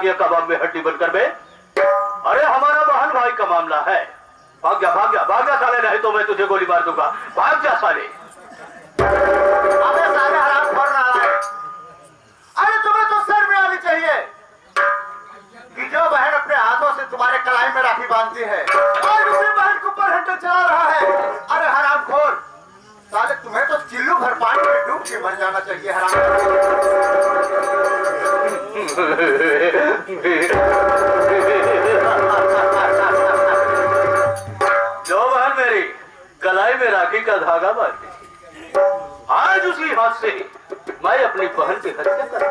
दिया कबाब में हड्डी बनकर बे। अरे हमारा बहन भाई का मामला है। भाग जा भाग जा भाग जा साले, नहीं तो मैं तुझे गोली मार दूंगा। भाग जा साले। अबे साले हरामखोर नालायक, अरे तुम्हें तो सर में आनी चाहिए कि जो बहन अपने हाथों से तुम्हारे कलाई में राखी बांधती है और दूसरी बहन के ऊपर हैंडल चला रहा है। अरे हरामखोर साले, तुम्हें तो चिल्लू भर पानी में डूब के मर जाना चाहिए हरामखोर। जो बहन मेरी कलाई में राखी का धागा बांधती, आज उसी हाथ से मैं अपनी बहन की हत्या कर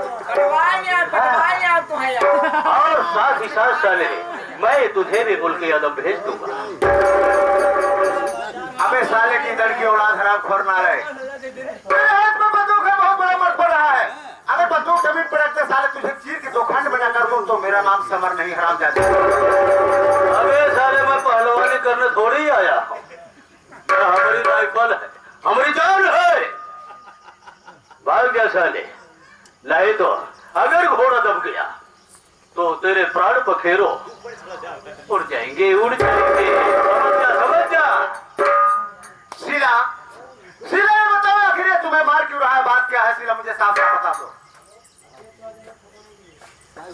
और साथ ही साथ साले मैं तुझे भी मुल्क यादव भेज दूंगा। अबे साले की लड़की औलाद हरामखोर नालायक, तेरे हाथ में बंदूक है, बहुत बड़ा मर्द पड़ रहा है। अगर बंदूक जमीन पर रखते साले तुझे चीर के दो खंड बना कर दूं तो मेरा नाम समर नहीं हरामजादा। अबे साले मैं पहलवानी करने थोड़ी आया हूँ। हमारी राइफल है, हमारी जान है। भाग जा साले, नहीं तो अगर घोड़ा दब गया तो तेरे प्राण पखेरो उड़ जाएंगे उड़ जाएंगे। समझ जा शीला, शीला ये बताओ आखिर ये तुम्हें मार क्यों रहा है? बात क्या है शीला, मुझे साफ साफ बता दो।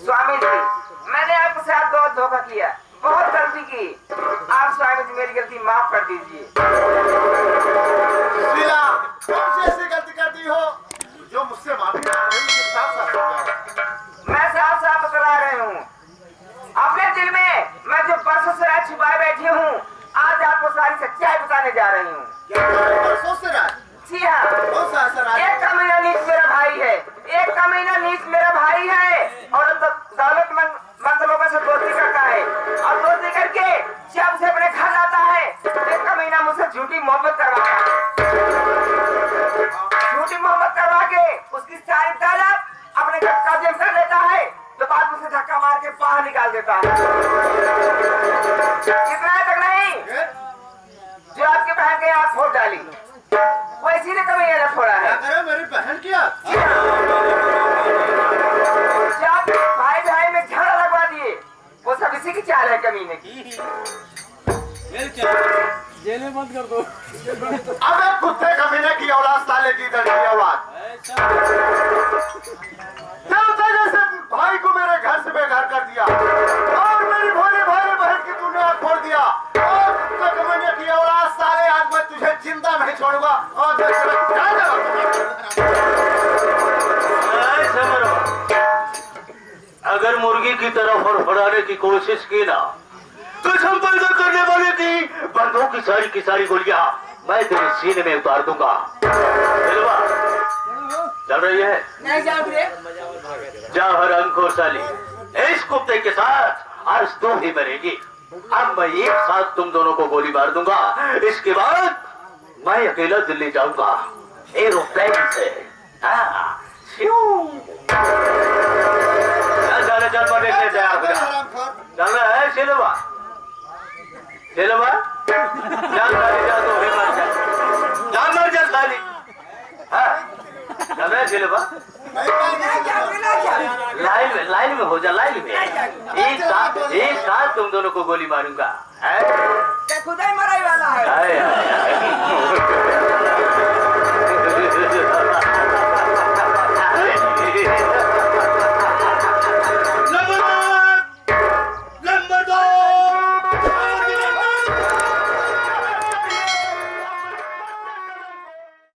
स्वामी जी, मैंने आपके साथ बहुत धोखा किया, बहुत गलती की। आप स्वामी जी मेरी गलती माफ कर दीजिए। शीला, तुमसे ऐसी गलती कर दी हो जो मुझसे माफी मांग रही हो, मुझे साफ साफ समझाओ। मैं साफ साफ बतला रही हूँ, अपने दिल में मैं जो बरसों से राज छुपाए बैठी हूँ, आज आपको सारी सच्चाई बताने जा रही हूँ। बरसों से राज? जी हाँ, एक का महीना नीच मेरा भाई है, एक का महीना नीच मेरा भाई है और दौलतमंद लोगों से दोस्ती करता है और दोस्ती करके जब से अपने घर जाता है एक का महीना मुझसे झूठी मोहब्बत करवाता है। झूठी मोहब्बत करवा के उसकी सारी दौलत अपने कब्जे में कर लेता है, तो बाद मुझसे धक्का मार के बाहर निकाल देता है। इतना तक नहीं, जो आपके बहन के हाथ फोड़ डाली वो इसी ने कभी ये छोड़ा है। क्या करे मेरी बहन की हाथ? जब भाई भाई में झगड़ा लगवा दिए, वो सब इसी की चाल है कमीने की। जेल में बंद कर दो। अबे कुत्ते कमीने की औलाद, साले की लड़की औलाद, जैसे भाई को मेरे घर से बेघर कर दिया और मेरी भोले भाई बहन की तूने हाथ फोड़ दिया और कुत्ते कमीने की औलाद साले, आज मैं तुझे जिंदा नहीं छोड़ूंगा और अगर मुर्गी की तरह फड़फड़ाने की कोशिश की ना तो संपर्क करने वाले की बंदूक की सारी गोलियां मैं तेरे सीने में उतार दूंगा। चल रही है? नहीं जाओ रे। जा हरामखोर साली, इस कुत्ते के साथ आज तुम ही मरेगी। अब मैं एक साथ तुम दोनों को गोली मार दूंगा, इसके बाद मैं अकेला दिल्ली जाऊंगा एरोप्लेन से। चल मरने के तैयार हो जा। चल रहा है शेलवा, शेलवा जा तो मर जा साली। चल रहा है शेलवा, लाइन में हो जा, लाइन में। एक साथ तुम दोनों को गोली मारूंगा। खुदा ही मराई वाला है।